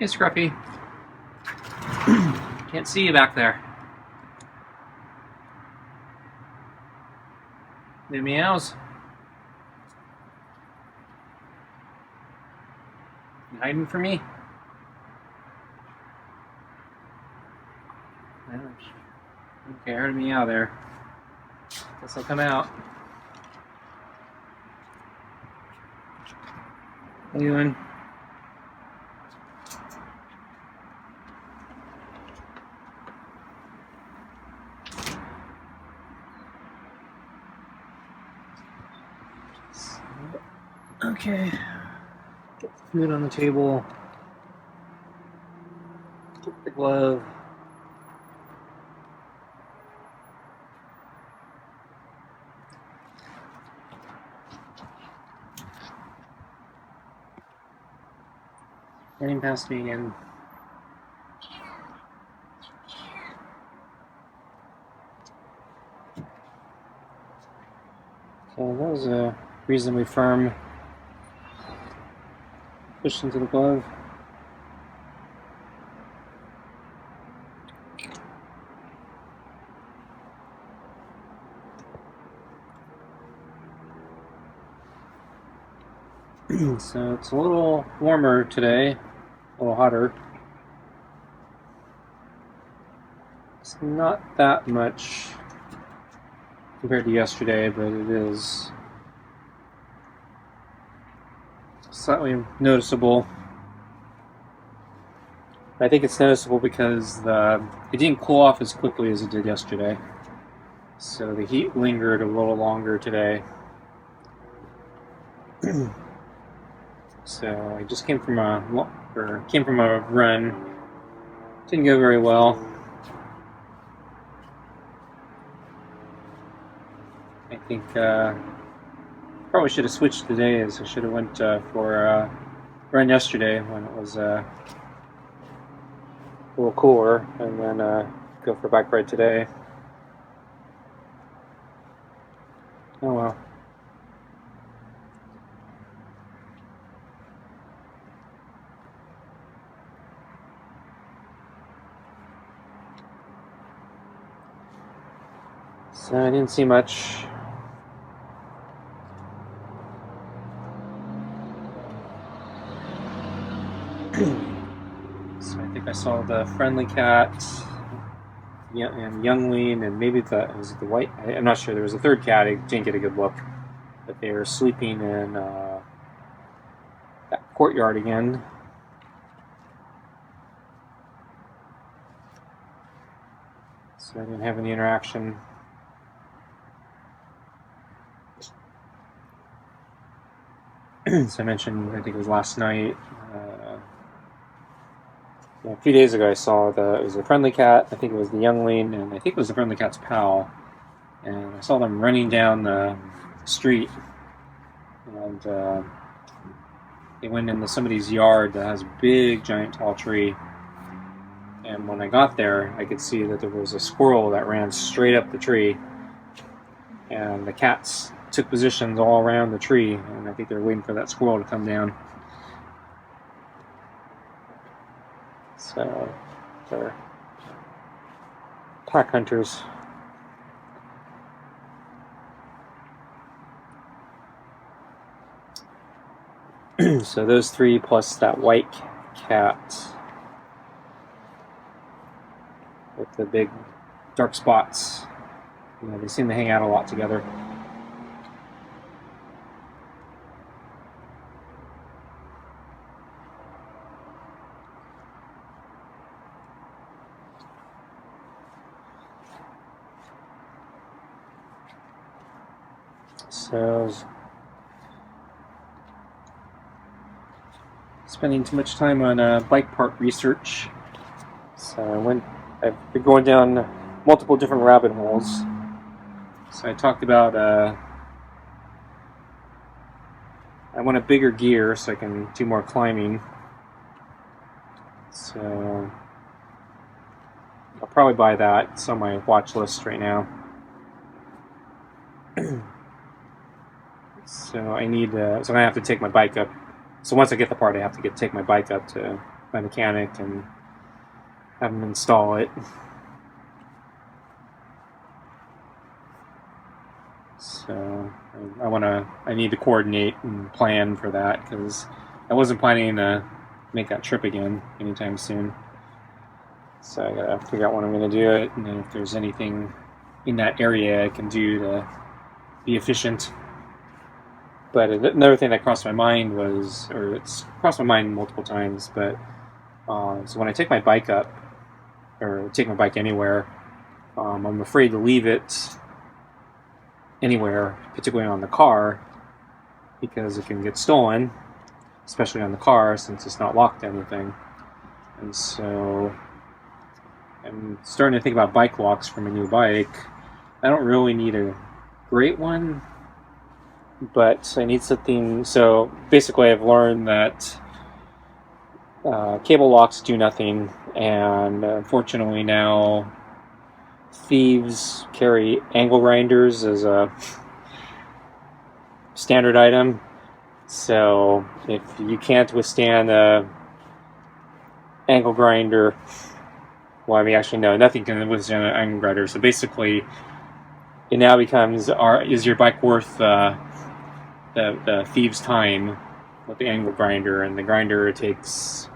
Hey, Scruffy. Can't see you back there. Any meows? You hiding from me? Okay, I heard a meow there. Guess I'll come out. How you doing? Okay. Get the food on the table. Get the glove. Running past me again. So that was a reasonably firm push into the glove. So it's a little warmer today, a little hotter. It's not that much compared to yesterday, but it is slightly noticeable. I think it's noticeable because it didn't cool off as quickly as it did yesterday. So the heat lingered a little longer today. So I just came from a run. Didn't go very well. I think probably should have switched the days. I should have went for a run yesterday when it was a little cooler, and then go for a bike ride today. Oh well. So I didn't see much. So I think I saw the friendly cat and youngling, and maybe was it the white? I'm not sure. There was a third cat. I didn't get a good look, but they were sleeping in that courtyard again. So I didn't have any interaction. So I mentioned, I think it was last night. A few days ago, I saw it was a friendly cat. I think it was the youngling, and I think it was the friendly cat's pal. And I saw them running down the street, and they went into somebody's yard that has a big, giant, tall tree. And when I got there, I could see that there was a squirrel that ran straight up the tree, and the cats took positions all around the tree, and I think they're waiting for that squirrel to come down. So they're pack hunters. So those three plus that white cat with the big dark spots, they seem to hang out a lot together. So I was spending too much time on bike part research. So I've been going down multiple different rabbit holes. So I talked about I want a bigger gear so I can do more climbing. So I'll probably buy that. It's on my watch list right now. So I need. So I have to take my bike up. So once I get the part, I have to take my bike up to my mechanic and have him install it. So I need to coordinate and plan for that, because I wasn't planning to make that trip again anytime soon. So I gotta figure out when I'm gonna do it, and then if there's anything in that area I can do to be efficient. But another thing that crossed my mind was, or it's crossed my mind multiple times, but so when I take my bike up, or take my bike anywhere, I'm afraid to leave it anywhere, particularly on the car, because it can get stolen, especially on the car since it's not locked to anything. And so I'm starting to think about bike locks for my new bike. I don't really need a great one, but I need something. So basically I've learned that cable locks do nothing, and unfortunately now thieves carry angle grinders as a standard item. So if you can't withstand a angle grinder, well, I mean, actually no, nothing can withstand an angle grinder. So basically, it now becomes: is your bike worth the thieves' time with the angle grinder? And the grinder takes,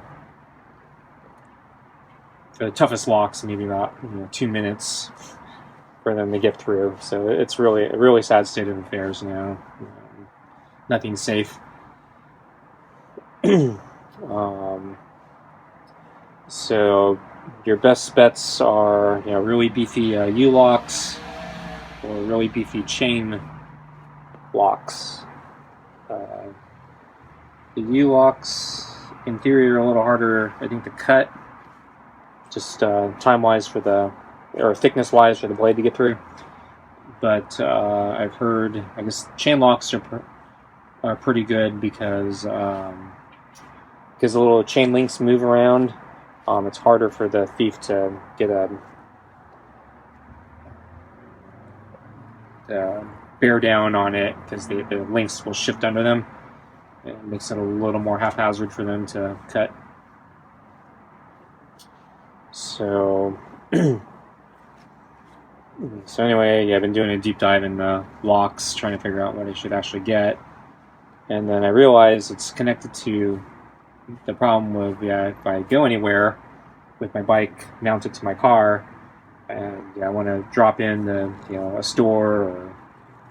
for the toughest locks, maybe about 2 minutes for them to get through. So it's really a really sad state of affairs now. Nothing's safe. So your best bets are really beefy U-locks or really beefy chain locks. The U-locks, in theory, are a little harder, I think, to cut, just time-wise or thickness-wise for the blade to get through. But I've heard, I guess, chain locks are pretty good because the little chain links move around. It's harder for the thief to get a bear down on it, because the links will shift under them. It makes it a little more haphazard for them to cut. So, anyway, I've been doing a deep dive in the locks, trying to figure out what I should actually get. And then I realized it's connected to the problem with if I go anywhere with my bike mounted to my car, and I want to drop in a store or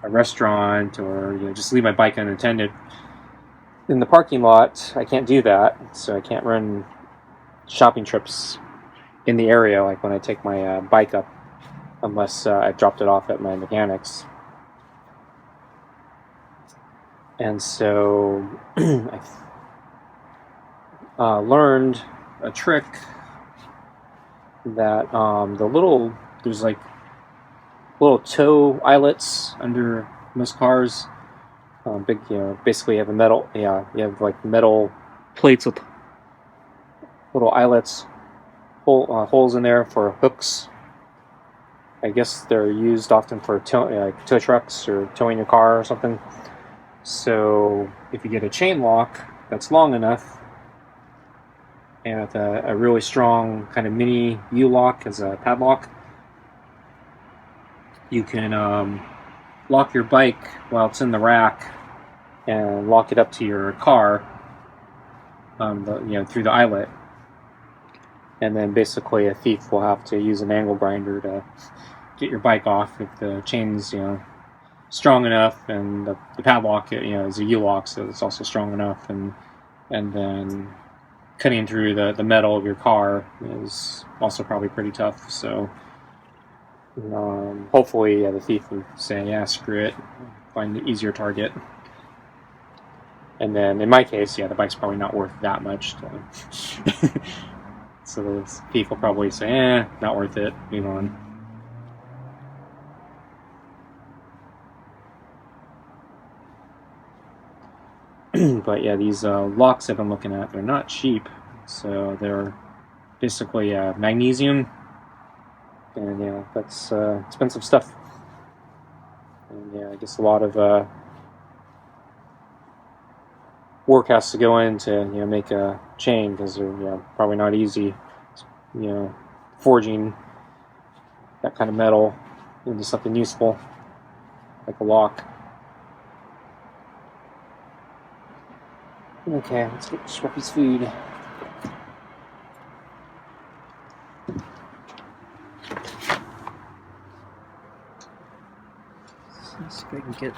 a restaurant, or just leave my bike unattended in the parking lot, I can't do that. So I can't run shopping trips in the area like when I take my bike up, unless I've dropped it off at my mechanic's. And so I learned a trick that there's like little toe eyelets under most cars. Big, basically you have you have like metal plates with little eyelets, holes in there for hooks. I guess they're used often for tow trucks or towing your car or something. So if you get a chain lock that's long enough, and with a really strong kind of mini U-lock as a padlock, you can lock your bike while it's in the rack and lock it up to your car, through the eyelet. And then basically a thief will have to use an angle grinder to get your bike off if the chain's strong enough, and the padlock is a U-lock, so it's also strong enough, and then cutting through the metal of your car is also probably pretty tough. So hopefully the thief would say, screw it, find the easier target. And then in my case, the bike's probably not worth that much. So the thief will probably say, not worth it, move on. But these locks I've been looking at, they're not cheap. So they're basically magnesium, and that's expensive stuff. And I guess a lot of work has to go in to make a chain, because they're probably not easy, forging that kind of metal into something useful like a lock. Okay, let's get Scruffy's food. Let's see if I can get.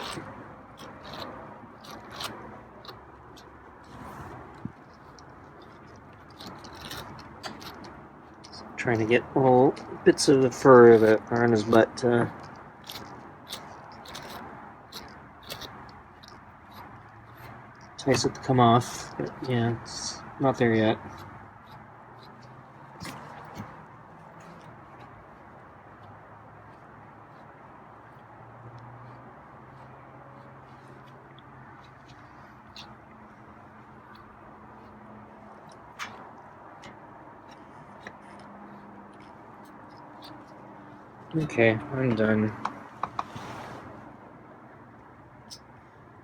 Trying to get little bits of the fur that are on his butt to entice it to come off, but yeah, it's not there yet. Okay, I'm done.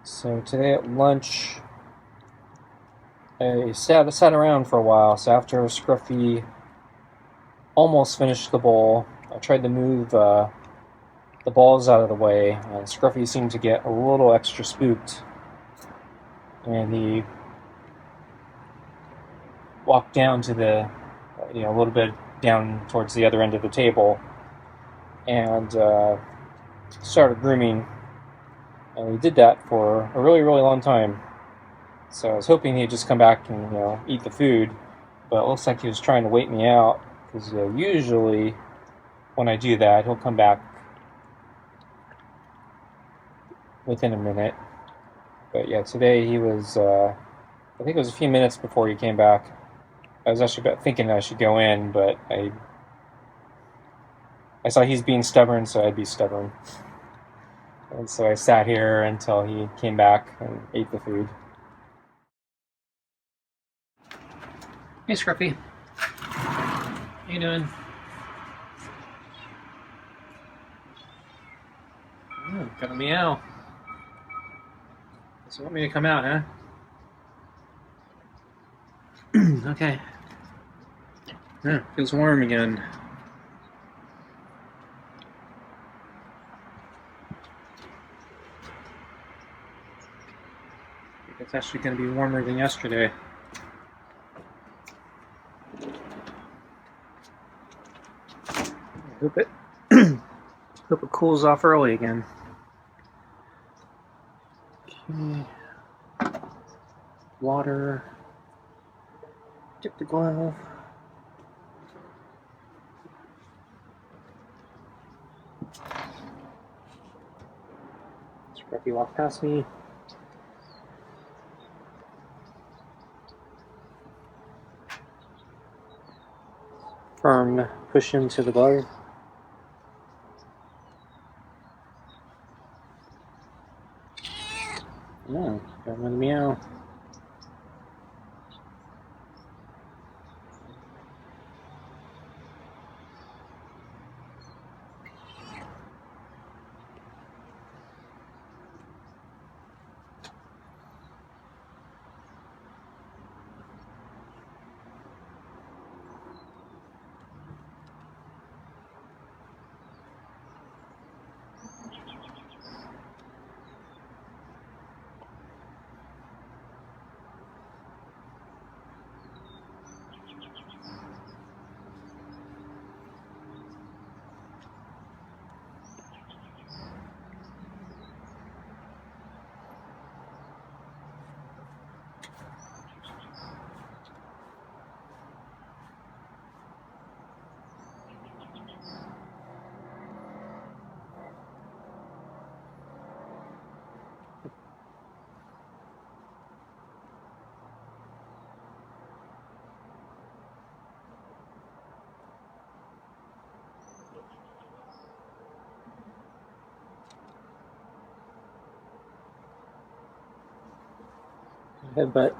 So today at lunch, I sat around for a while. So after Scruffy almost finished the bowl, I tried to move the balls out of the way. Scruffy seemed to get a little extra spooked, and he walked down to the, a little bit down towards the other end of the table, and started grooming. And he did that for a really, really long time. So I was hoping he'd just come back and eat the food, but it looks like he was trying to wait me out, because usually when I do that, he'll come back within a minute. But yeah, today he was, I think it was a few minutes before he came back. I was actually thinking I should go in, but I saw he's being stubborn, so I'd be stubborn. And so I sat here until he came back and ate the food. Hey, Scruffy. How you doing? Oh, got a meow. So you want me to come out, huh? Okay. Yeah, feels warm again. I think it's actually going to be warmer than yesterday. I hope it cools off early again. Okay. Water. Dip the glove. Scruffy walked past me. Firm push into the glove. Oh, got another meow. Headbutt.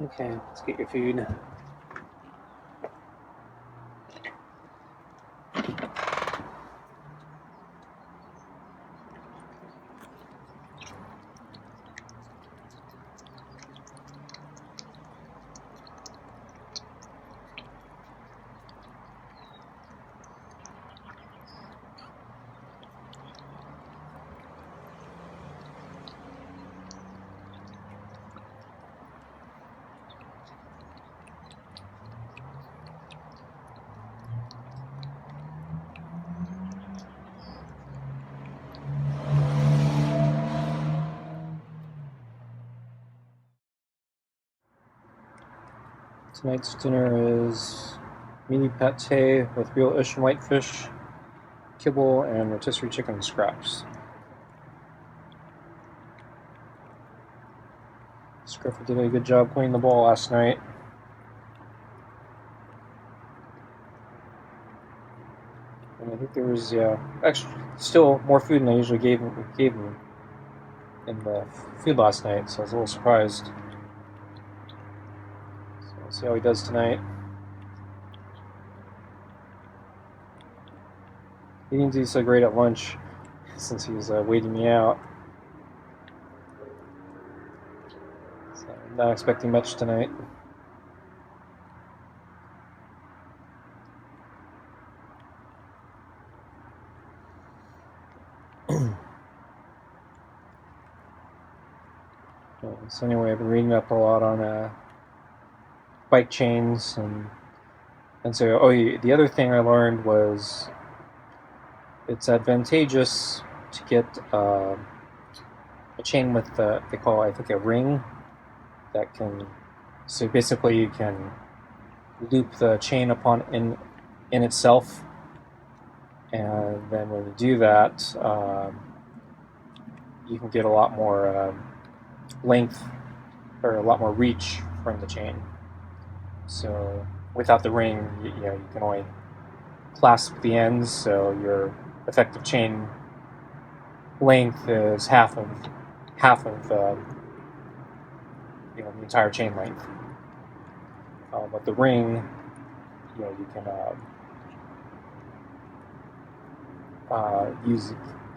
Okay, let's get your food. Tonight's dinner is mini pate with real ocean whitefish, kibble, and rotisserie chicken scraps. Scruffy did a good job cleaning the bowl last night. And I think there was extra, still more food than I usually gave him in the food last night, so I was a little surprised. So we'll see how he does tonight. He didn't do so great at lunch since he was waiting me out. So I'm not expecting much tonight. So anyway, I've been reading up a lot on bike chains, and so the other thing I learned was it's advantageous to get a chain with they call, I think, a ring that can. So basically, you can loop the chain upon in itself, and then when you do that, you can get a lot more length or a lot more reach from the chain. So without the ring, you can only clasp the ends, so your effective chain length is half of the entire chain length. But the ring, you can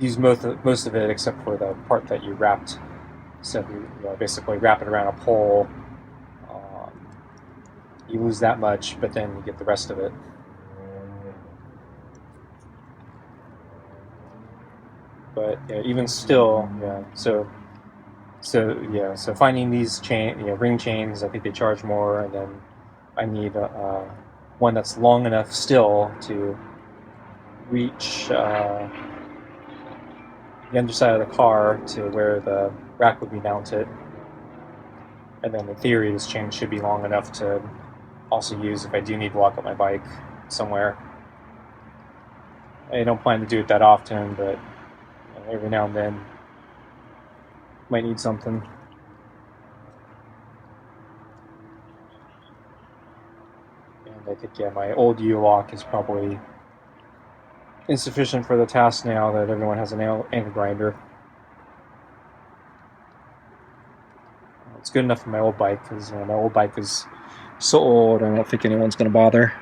use most of it except for the part that you wrapped. So if you basically wrap it around a pole, you lose that much, but then you get the rest of it. But even still, So finding these ring chains, I think they charge more, and then I need one that's long enough still to reach the underside of the car to where the rack would be mounted. And then in theory, this chain should be long enough to also use if I do need to lock up my bike somewhere. I don't plan to do it that often, but every now and then might need something. And I think my old U-lock is probably insufficient for the task now that everyone has an angle grinder. It's good enough for my old bike because my old bike is so old, I don't think anyone's going to bother.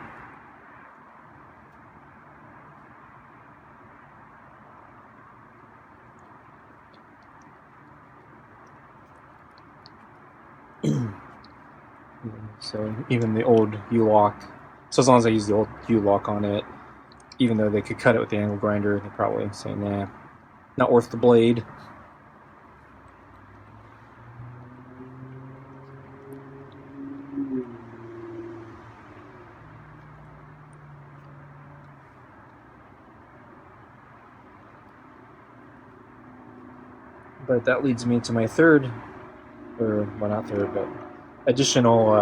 So even the old U-lock, so as long as I use the old U-lock on it, even though they could cut it with the angle grinder, they're probably saying, nah, not worth the blade. But that leads me to my additional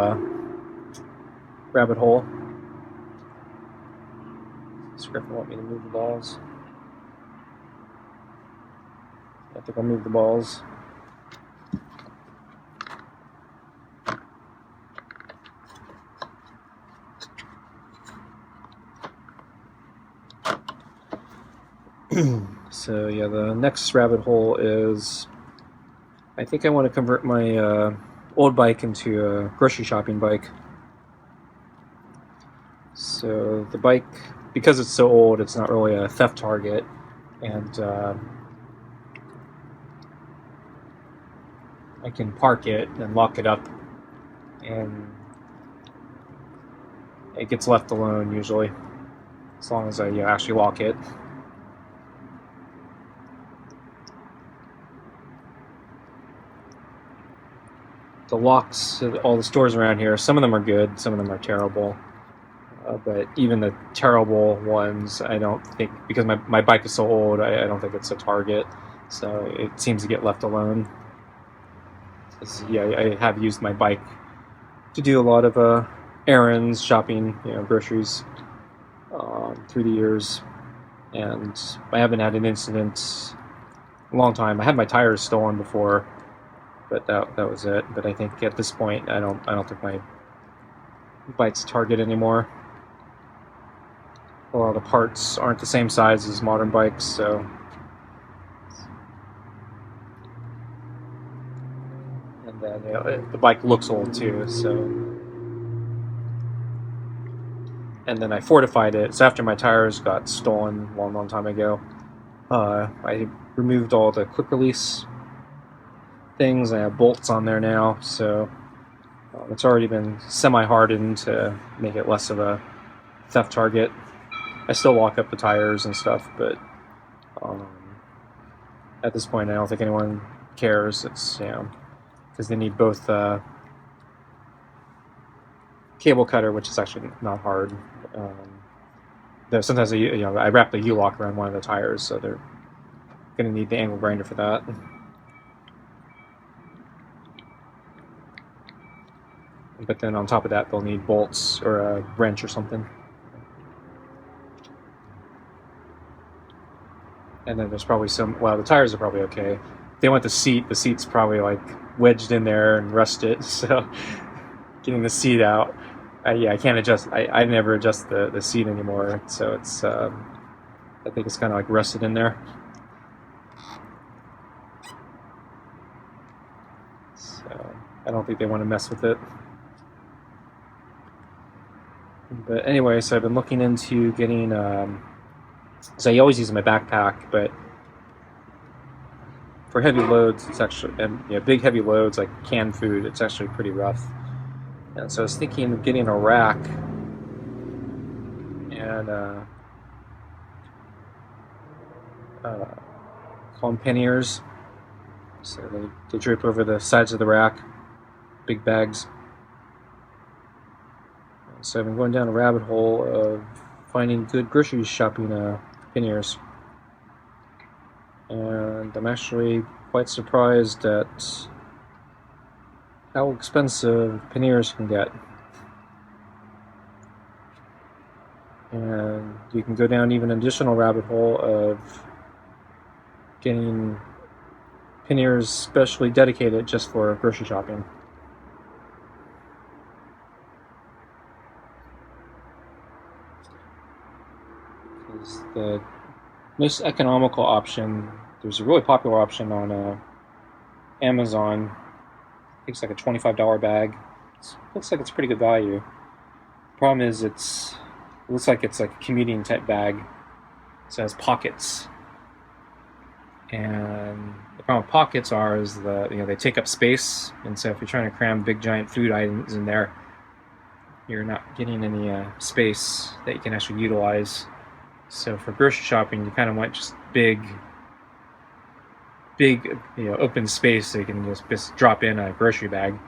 rabbit hole. Scruffy want me to move the balls. I think I'll move the balls. So the next rabbit hole is I think I want to convert my old bike into a grocery shopping bike. So the bike, because it's so old, it's not really a theft target, and I can park it and lock it up, and it gets left alone usually, as long as I actually lock it. The locks at all the stores around here, some of them are good, some of them are terrible. But even the terrible ones, I don't think, because my bike is so old, I don't think it's a target. So it seems to get left alone. Yeah, I have used my bike to do a lot of errands, shopping, groceries through the years, and I haven't had an incident in a long time. I had my tires stolen before, but that was it. But I think at this point, I don't think my bike's a target anymore. A lot of the parts aren't the same size as modern bikes, so. And then the bike looks old too, so. And then I fortified it. So after my tires got stolen a long time ago, I removed all the quick release things. I have bolts on there now, so it's already been semi-hardened to make it less of a theft target. I still lock up the tires and stuff, but at this point I don't think anyone cares. It's, because they need both cable cutter, which is actually not hard. Sometimes I wrap the U-lock around one of the tires, so they're going to need the angle grinder for that. But then on top of that, they'll need bolts or a wrench or something. And then there's probably the tires are probably okay. If they want the seat's probably like wedged in there and rusted, so getting the seat out, I can't adjust, I never adjust the seat anymore, so it's, I think it's kind of like rusted in there. So I don't think they want to mess with it. But anyway, so I've been looking into getting, so I always use my backpack, but for heavy loads, it's actually, big heavy loads like canned food, it's actually pretty rough. And so I was thinking of getting a rack and call them panniers. So they drape over the sides of the rack, big bags. So I've been going down a rabbit hole of finding good grocery shopping panniers. And I'm actually quite surprised at how expensive panniers can get. And you can go down even an additional rabbit hole of getting panniers specially dedicated just for grocery shopping. Because the most economical option, there's a really popular option on Amazon. I think it's like a $25 bag. Looks like it's pretty good value. The problem is it looks like it's like a commuting type bag. It has pockets. And the problem with pockets is they take up space, and so if you're trying to cram big giant food items in there, you're not getting any space that you can actually utilize. So for grocery shopping, you kind of want just big open space so you can just drop in a grocery bag.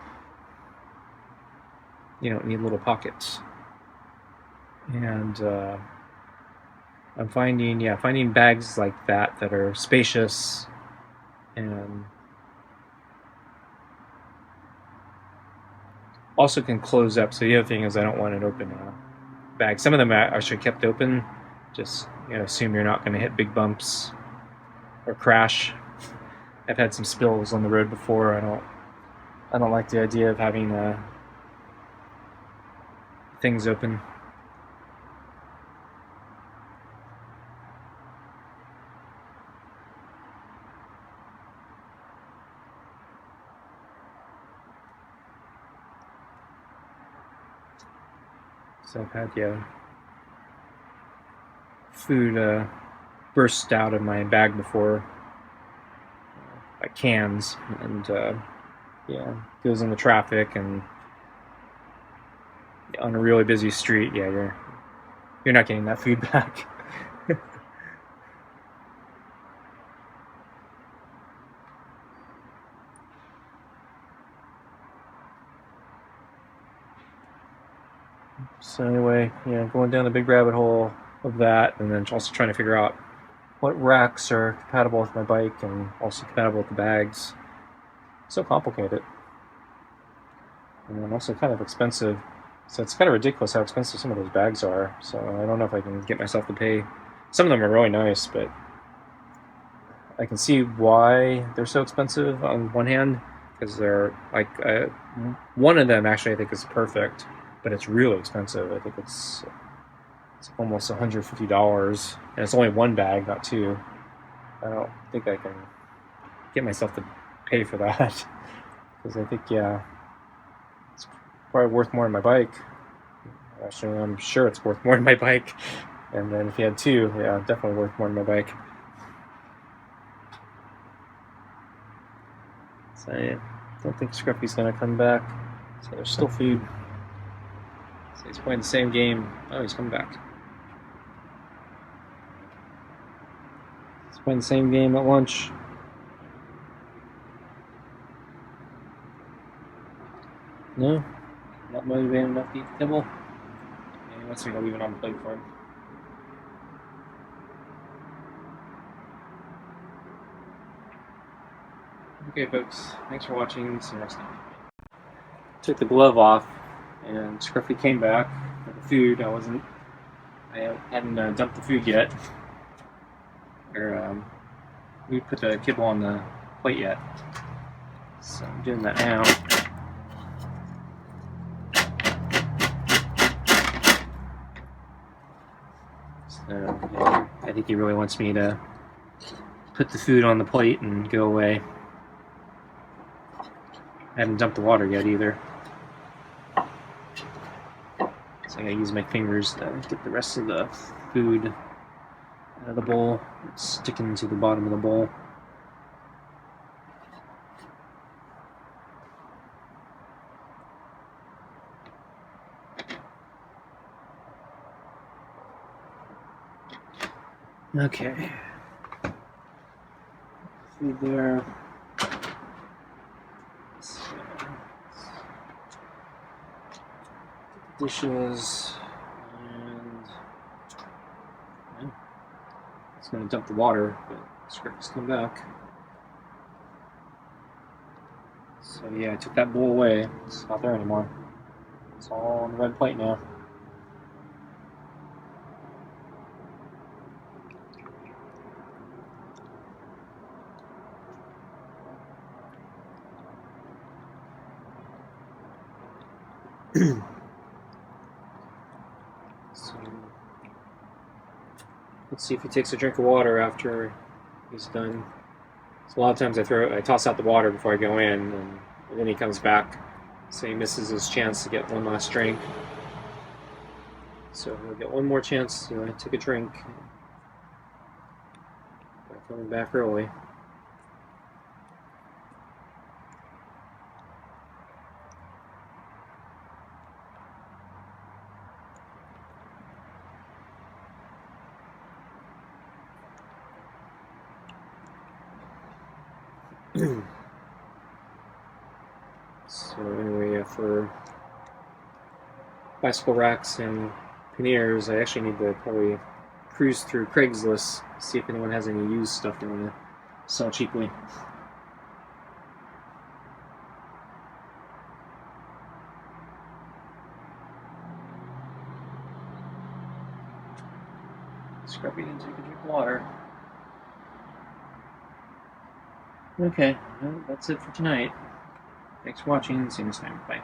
You don't need little pockets. And I'm finding bags like that are spacious and also can close up. So the other thing is I don't want an open bag. Some of them are actually kept open. Just assume you're not going to hit big bumps or crash. I've had some spills on the road before. I don't like the idea of having things open. So I've had food burst out of my bag before, like cans, and goes in the traffic, and on a really busy street, you're not getting that food back. So anyway, going down the big rabbit hole of that, and then also trying to figure out what racks are compatible with my bike and also compatible with the bags. So complicated. And then also kind of expensive. So it's kind of ridiculous how expensive some of those bags are. So I don't know if I can get myself to pay. Some of them are really nice, but I can see why they're so expensive on one hand, because they're like one of them actually I think is perfect, but it's really expensive. I think it's almost $150, and it's only one bag, not two. I don't think I can get myself to pay for that, because I think it's probably worth more than my bike. Actually, I'm sure it's worth more than my bike. And then if you had two, definitely worth more than my bike. So I don't think Scruffy's gonna come back. So there's still food. So he's playing the same game. Oh, he's coming back. He's playing the same game at lunch. No, not motivated enough to eat the kibble. He wants me to leave it on the plate for him. Okay, folks, thanks for watching. See you next time. Took the glove off, and Scruffy came back for the food. I hadn't dumped the food yet, or we put the kibble on the plate yet. So I'm doing that now. So I think he really wants me to put the food on the plate and go away. I haven't dumped the water yet either. So I gotta use my fingers to get the rest of the food out of the bowl. It's sticking to the bottom of the bowl. Okay. Food there. Dishes, and it's going to dump the water, but Scruffy's come back. So I took that bowl away. It's not there anymore. It's all on the red plate now. So, let's see if he takes a drink of water after he's done. So a lot of times I toss out the water before I go in, and then he comes back, so he misses his chance to get one last drink. So he'll get one more chance to take a drink. I'm coming back early. So anyway, for bicycle racks and panniers, I actually need to probably cruise through Craigslist, see if anyone has any used stuff they want to sell cheaply. Scruffy didn't take a drink of water. Okay, well, that's it for tonight. Thanks for watching, and see you next time. Bye.